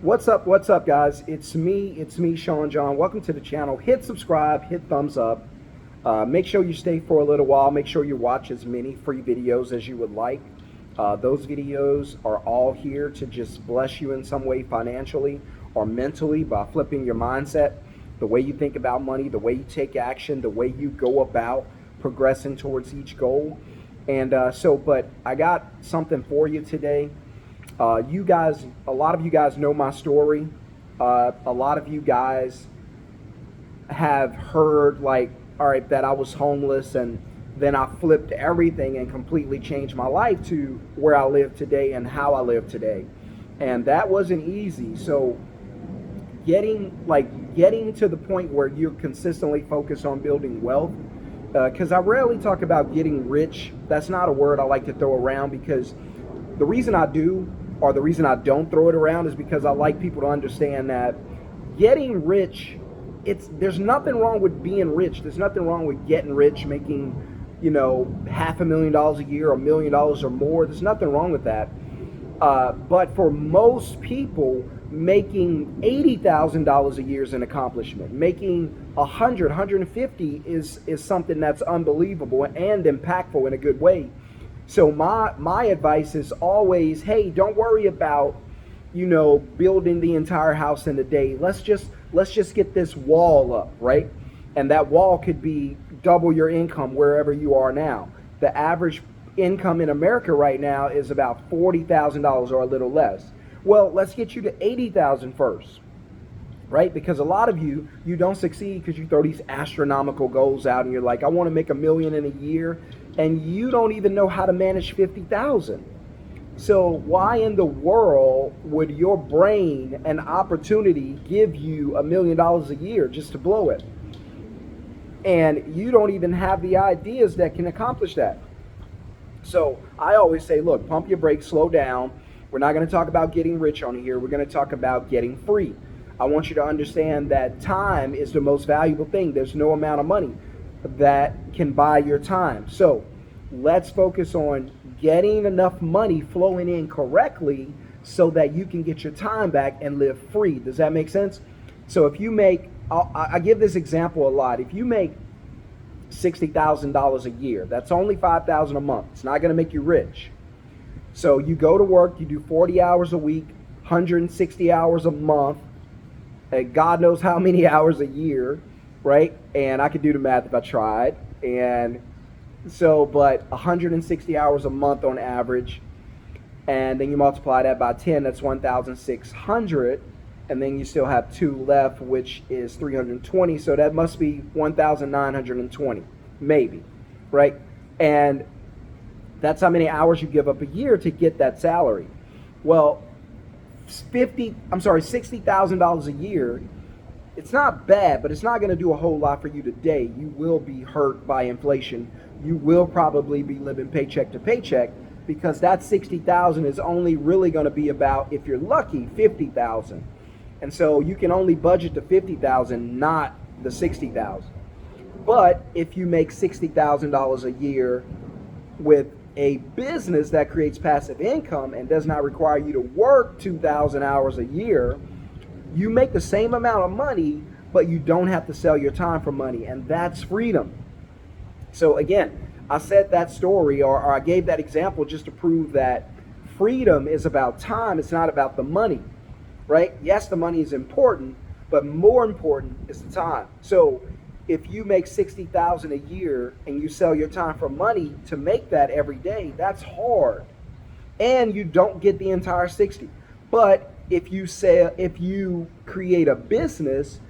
What's up, guys? It's me, Shon-Jhon. Welcome to the channel. Hit subscribe, hit thumbs up. Make sure you stay for a little while. Make sure you watch as many free videos as you would like. Those videos are all here to just bless you in some way financially or mentally by flipping your mindset, the way you think about money, the way you take action, the way you go about progressing towards each goal. But I got something for you today. You guys, a lot of you guys know my story. A lot of you guys have heard, like, all right, that I was homeless and then I flipped everything and completely changed my life to where I live today and how I live today. And that wasn't easy. So getting to the point where you're consistently focused on building wealth, because I rarely talk about getting rich. That's not a word I like to throw around, because the reason I do, or the reason I don't throw it around, is because I like people to understand that getting rich, there's nothing wrong with being rich. There's nothing wrong with getting rich, making, $500,000 a year, $1 million or more. There's nothing wrong with that. But for most people, making $80,000 a year is an accomplishment. Making 150 is something that's unbelievable and impactful in a good way. So my advice is always, hey, don't worry about, building the entire house in a day. Let's just get this wall up, right? And that wall could be double your income wherever you are now. The average income in America right now is about $40,000 or a little less. Well, let's get you to 80,000 first, right? Because a lot of you don't succeed because you throw these astronomical goals out and you're like, I want to make $1 million in a year, and you don't even know how to manage 50,000. So why in the world would your brain and opportunity give you $1 million a year just to blow it? And you don't even have the ideas that can accomplish that. So I always say, look, pump your brakes, slow down. We're not going to talk about getting rich on here. We're going to talk about getting free. I want you to understand that time is the most valuable thing. There's no amount of money that can buy your time. So let's focus on getting enough money flowing in correctly so that you can get your time back and live free. Does that make sense? So if you make, I give this example a lot. If you make $60,000 a year, that's only $5,000 a month. It's not going to make you rich. So you go to work, you do 40 hours a week, 160 hours a month, and God knows how many hours a year, right? And I could do the math if I tried. And so, but 160 hours a month on average, and then you multiply that by 10, that's 1,600, and then you still have 2 left, which is 320, so that must be 1,920, maybe, right? And that's how many hours you give up a year to get that salary. Well, $60,000 a year, it's not bad, but it's not going to do a whole lot for you today. You will be hurt by inflation. You will probably be living paycheck to paycheck, because that 60,000 is only really going to be about, if you're lucky, 50,000. And so you can only budget the 50,000, not the 60,000. But if you make $60,000 a year with a business that creates passive income and does not require you to work 2,000 hours a year, you make the same amount of money, but you don't have to sell your time for money, and that's freedom. So again, I said that story, or I gave that example just to prove that freedom is about time. It's not about the money, right? Yes, the money is important, but more important is the time. So if you make 60,000 a year and you sell your time for money to make that every day, that's hard. And you don't get the entire 60. But if you create a business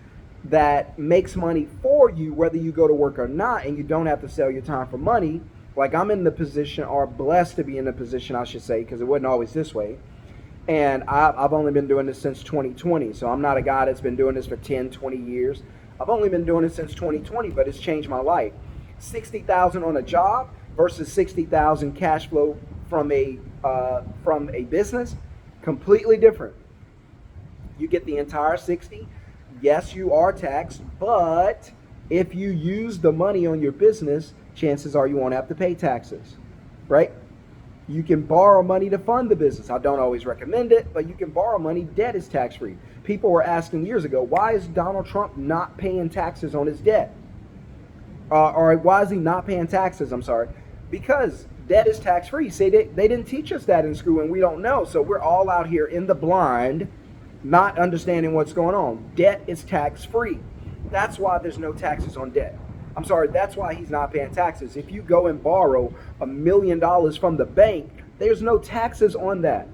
that makes money for you, whether you go to work or not, and you don't have to sell your time for money, like I'm in the position, or blessed to be in the position, I should say, because it wasn't always this way. And I've only been doing this since 2020. So I'm not a guy that's been doing this for 10, 20 years. I've only been doing it since 2020, but it's changed my life. 60,000 on a job versus 60,000 cash flow from a business, completely different. You get the entire 60. Yes, you are taxed, but if you use the money on your business, chances are you won't have to pay taxes, right? You can borrow money to fund the business. I don't always recommend it, but you can borrow money. Debt is tax-free. People were asking years ago, why is Donald Trump not paying taxes on his debt? Or why is he not paying taxes? I'm sorry. Because debt is tax-free. See, they didn't teach us that in school, and we don't know. So we're all out here in the blind, not understanding what's going on. Debt is tax-free. That's why there's no taxes on debt. I'm sorry, that's why he's not paying taxes. If you go and borrow $1 million from the bank, there's no taxes on that.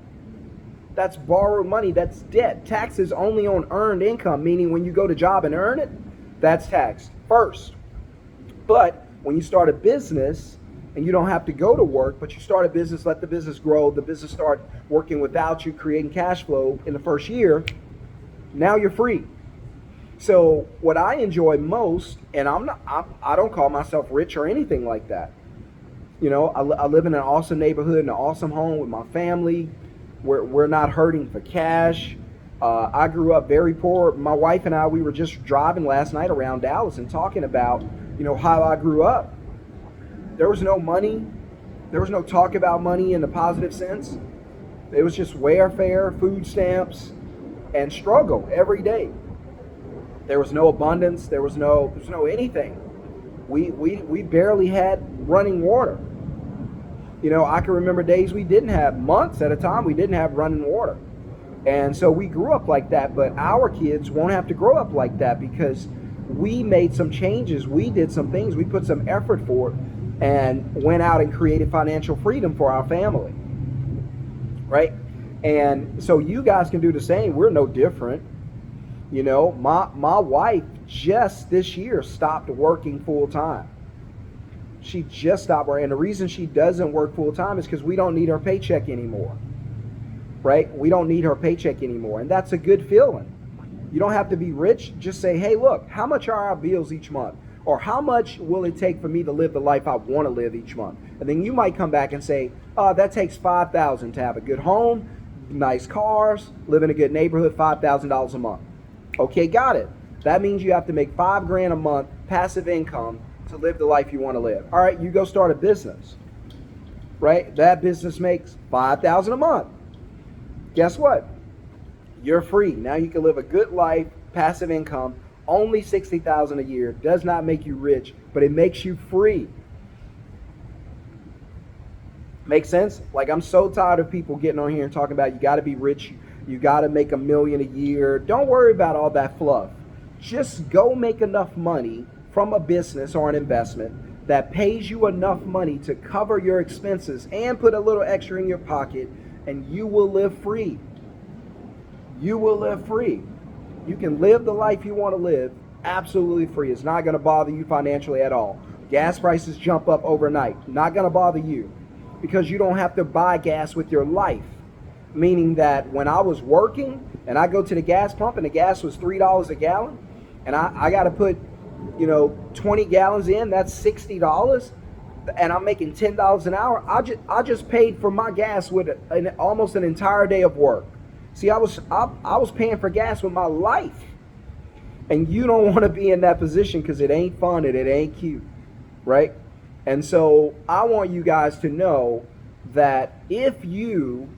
That's borrowed money, that's debt. Taxes only on earned income, meaning when you go to job and earn it, that's taxed first. But when you start a business, and you don't have to go to work, but you start a business, let the business grow, the business start working without you, creating cash flow in the first year, now you're free. So what I enjoy most, and I don't call myself rich or anything like that. You know, I live in an awesome neighborhood, in an awesome home with my family. We're not hurting for cash. I grew up very poor. My wife and I, we were just driving last night around Dallas and talking about, you know, how I grew up. There was no money. There was no talk about money in the positive sense. It was just welfare, food stamps, and struggle every day. There was no abundance. There was no anything. We barely had running water. You know, I can remember days we didn't have, months at a time, we didn't have running water. And so we grew up like that, but our kids won't have to grow up like that because we made some changes. We did some things. We put some effort for it and went out and created financial freedom for our family. Right? And so you guys can do the same. We're no different. You know, my wife just this year stopped working full time. She just stopped working. And the reason she doesn't work full time is because we don't need her paycheck anymore. Right? We don't need her paycheck anymore. And that's a good feeling. You don't have to be rich. Just say, hey, look, how much are our bills each month? Or how much will it take for me to live the life I want to live each month? And then you might come back and say, that takes $5,000 to have a good home, nice cars, live in a good neighborhood, $5,000 a month. Okay, got it. That means you have to make $5,000 a month passive income to live the life you want to live. All right, you go start a business, right? That business makes $5,000 a month. Guess what? You're free. Now you can live a good life, passive income, only $60,000 a year. Does not make you rich, but it makes you free. Make sense? Like, I'm so tired of people getting on here and talking about you got to be rich. You got to make $1 million a year. Don't worry about all that fluff. Just go make enough money from a business or an investment that pays you enough money to cover your expenses and put a little extra in your pocket, and you will live free. You will live free. You can live the life you want to live absolutely free. It's not going to bother you financially at all. Gas prices jump up overnight. Not going to bother you because you don't have to buy gas with your life. Meaning that when I was working and I go to the gas pump and the gas was $3 a gallon and I got to put, 20 gallons in, that's $60, and I'm making $10 an hour, I just paid for my gas with almost an entire day of work. See, I was paying for gas with my life. And you don't want to be in that position because it ain't fun and it ain't cute, right? And so I want you guys to know that if you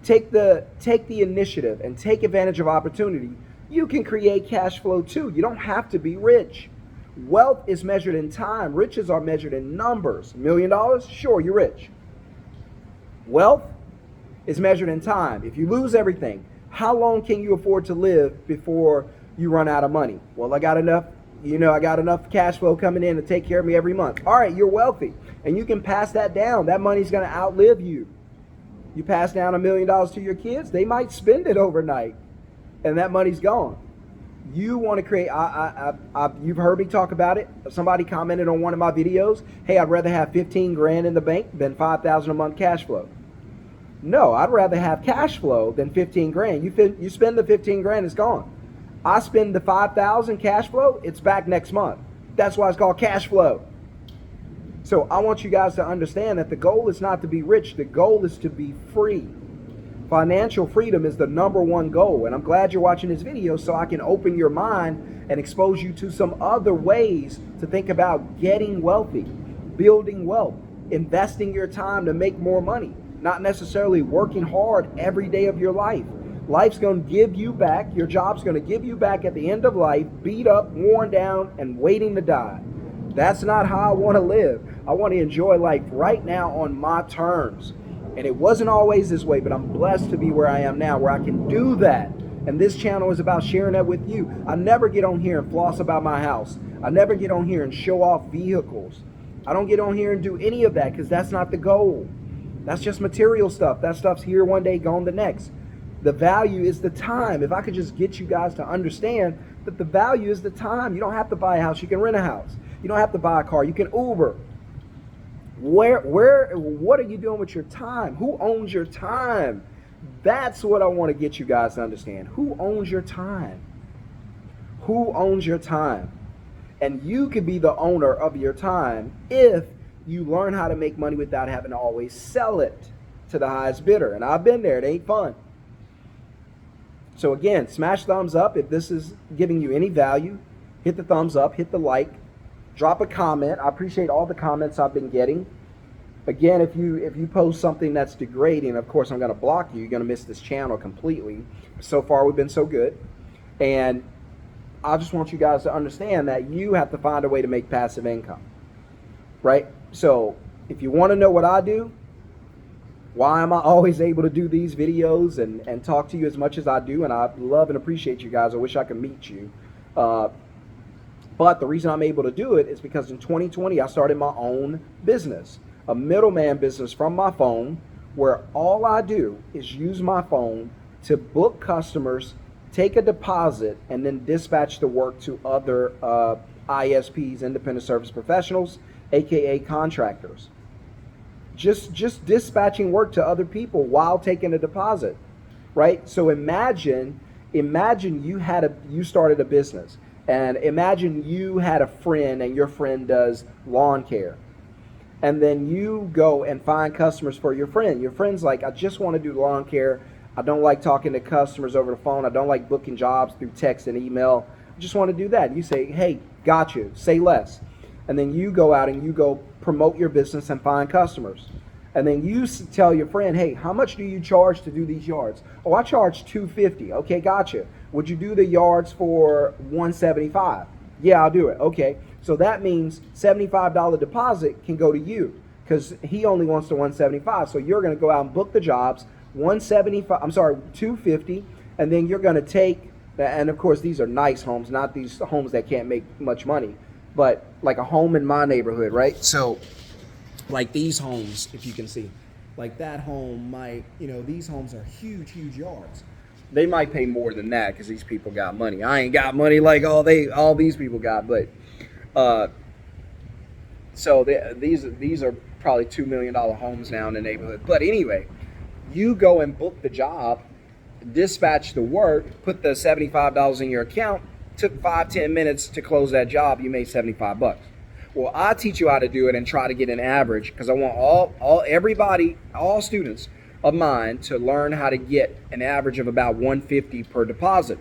take the initiative and take advantage of opportunity, you can create cash flow too. You don't have to be rich. Wealth is measured in time. Riches are measured in numbers. $1 million? Sure, you're rich. Wealth is measured in time. If you lose everything, how long can you afford to live before you run out of money? Well, I got enough cash flow coming in to take care of me every month. All right, you're wealthy. And you can pass that down. That money's going to outlive you. You pass down $1 million to your kids, they might spend it overnight. And that money's gone. You want to create, you've heard me talk about it. Somebody commented on one of my videos, hey, I'd rather have 15 grand in the bank than 5,000 a month cash flow. No, I'd rather have cash flow than 15 grand. You spend the 15 grand, it's gone. I spend the 5,000 cash flow, it's back next month. That's why it's called cash flow. So I want you guys to understand that the goal is not to be rich. The goal is to be free. Financial freedom is the #1 goal. And I'm glad you're watching this video so I can open your mind and expose you to some other ways to think about getting wealthy, building wealth, investing your time to make more money. not necessarily working hard every day of your life. Life's going to give you back, your job's going to give you back at the end of life, beat up, worn down, and waiting to die. That's not how I want to live. I want to enjoy life right now on my terms. And it wasn't always this way, but I'm blessed to be where I am now, where I can do that. And this channel is about sharing that with you. I never get on here and floss about my house. I never get on here and show off vehicles. I don't get on here and do any of that because that's not the goal. That's just material stuff. That stuff's here one day, gone the next. The value is the time. If I could just get you guys to understand that the value is the time. You don't have to buy a house. You can rent a house. You don't have to buy a car. You can Uber. What are you doing with your time? Who owns your time? That's what I want to get you guys to understand. Who owns your time? Who owns your time? And you could be the owner of your time if you learn how to make money without having to always sell it to the highest bidder. And I've been there. It ain't fun. So again, smash thumbs up if this is giving you any value. Hit the thumbs up, hit the like, drop a comment. I appreciate all the comments I've been getting. Again, if you post something that's degrading, of course I'm going to block you. You're going to miss this channel completely. So far we've been so good. And I just want you guys to understand that you have to find a way to make passive income. Right? So if you want to know what I do, why am I always able to do these videos and talk to you as much as I do? And I love and appreciate you guys. I wish I could meet you. But the reason I'm able to do it is because in 2020, I started my own business, a middleman business from my phone, where all I do is use my phone to book customers, take a deposit, and then dispatch the work to other ISPs, independent service professionals, aka contractors. Just dispatching work to other people while taking a deposit, right? So imagine you started a business, and imagine you had a friend and your friend does lawn care, and then you go and find customers for your friend. Your friend's like, I just want to do lawn care. I don't like talking to customers over the phone. I don't like booking jobs through text and email. I just want to do that. You say, hey, got you, say less. And then you go out and you go promote your business and find customers. And then you tell your friend, hey, how much do you charge to do these yards? Oh, I charge $250. Okay, gotcha. Would you do the yards for $175? Yeah, I'll do it. Okay, so that means $75 deposit can go to you because he only wants the $175. So you're going to go out and book the jobs, $250, and then you're going to take, and of course these are nice homes, not these homes that can't make much money, but like a home in my neighborhood, right? So like these homes, if you can see, like that home might, these homes are huge, huge yards. They might pay more than that because these people got money. I ain't got money like all these people got, but so these are probably $2 million homes now in the neighborhood. But anyway, you go and book the job, dispatch the work, put the $75 in your account. Took 5-10 minutes to close that job. You made $75. Well, I teach you how to do it and try to get an average because I want all students of mine to learn how to get an average of about $150 per deposit.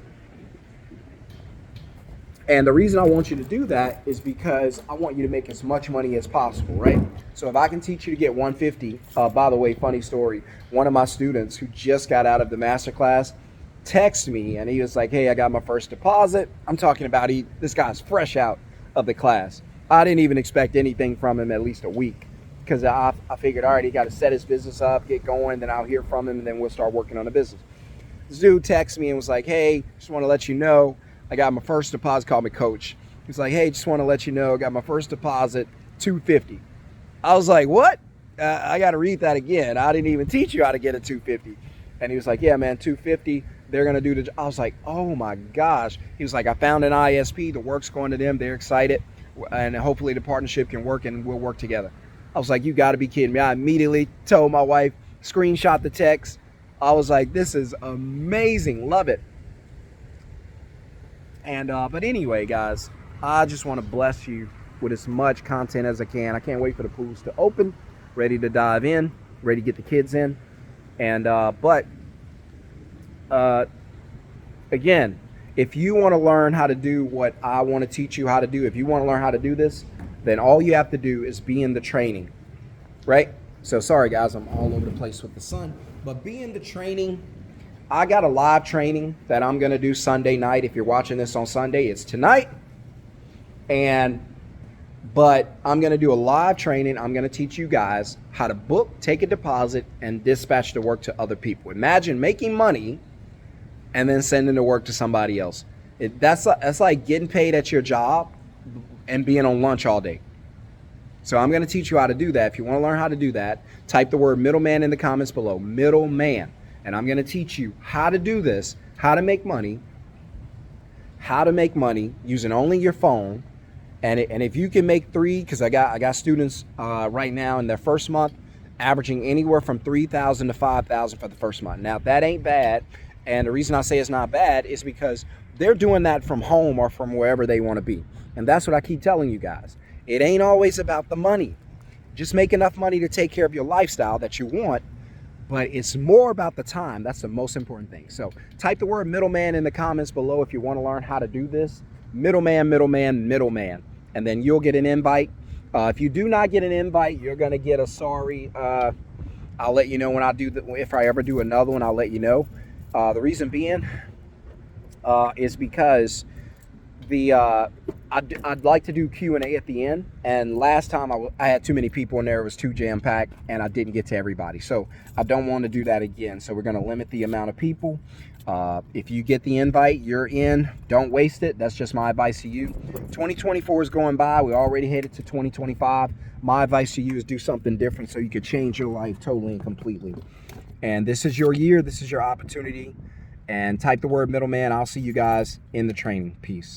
And the reason I want you to do that is because I want you to make as much money as possible, right? So if I can teach you to get $150, by the way, funny story, one of my students who just got out of the master class texted me and he was like, hey, I got my first deposit. I'm talking about this guy's fresh out of the class. I didn't even expect anything from him at least a week because I figured, all right, he got to set his business up, get going, then I'll hear from him and then we'll start working on the business. This dude texted me and was like, hey, just want to let you know I got my first deposit. Called me coach. He's like, hey, just want to let you know I got my first deposit, $250. I was like, what? I got to read that again. I didn't even teach you how to get a $250. And he was like, yeah, man, $250. They're going to do the, I was like, oh my gosh. He was like, I found an ISP. The work's going to them. They're excited. And hopefully the partnership can work and we'll work together. I was like, you got to be kidding me. I immediately told my wife, screenshot the text. I was like, this is amazing. Love it. And, but anyway, guys, I just want to bless you with as much content as I can. I can't wait for the pools to open, ready to dive in, ready to get the kids in. And, again, if you want to learn how to do what I want to teach you how to do, if you want to learn how to do this, then all you have to do is be in the training, right? So sorry guys, I'm all over the place with the sun. But be in the training. I got a live training that I'm gonna do Sunday night. If you're watching this on Sunday, it's tonight. But I'm gonna do a live training. I'm gonna teach you guys how to book, take a deposit, and dispatch the work to other people. Imagine making money and then sending the work to somebody else. That's like getting paid at your job and being on lunch all day. So I'm going to teach you how to do that. If you want to learn how to do that, type the word middleman in the comments below, middleman. And I'm going to teach you how to do this, how to make money using only your phone. And if you can make because I got students right now in their first month averaging anywhere from 3,000 to 5,000 for the first month. Now that ain't bad. And the reason I say it's not bad is because they're doing that from home or from wherever they want to be. And that's what I keep telling you guys. It ain't always about the money. Just make enough money to take care of your lifestyle that you want, but it's more about the time. That's the most important thing. So type the word middleman in the comments below if you want to learn how to do this. Middleman, middleman, middleman. And then you'll get an invite. If you do not get an invite, you're going to get a sorry. I'll let you know when I do if I ever do another one, I'll let you know. The reason being is because I'd like to do Q&A at the end, and last time I had too many people in there. It was too jam-packed and I didn't get to everybody, so I don't want to do that again. So we're going to limit the amount of people. If you get the invite, you're in. Don't waste it. That's just my advice to you. 2024 is going by. We already headed to 2025. My advice to you is do something different so you could change your life totally and completely. And this is your year. This is your opportunity. And type the word middleman. I'll see you guys in the training. Peace.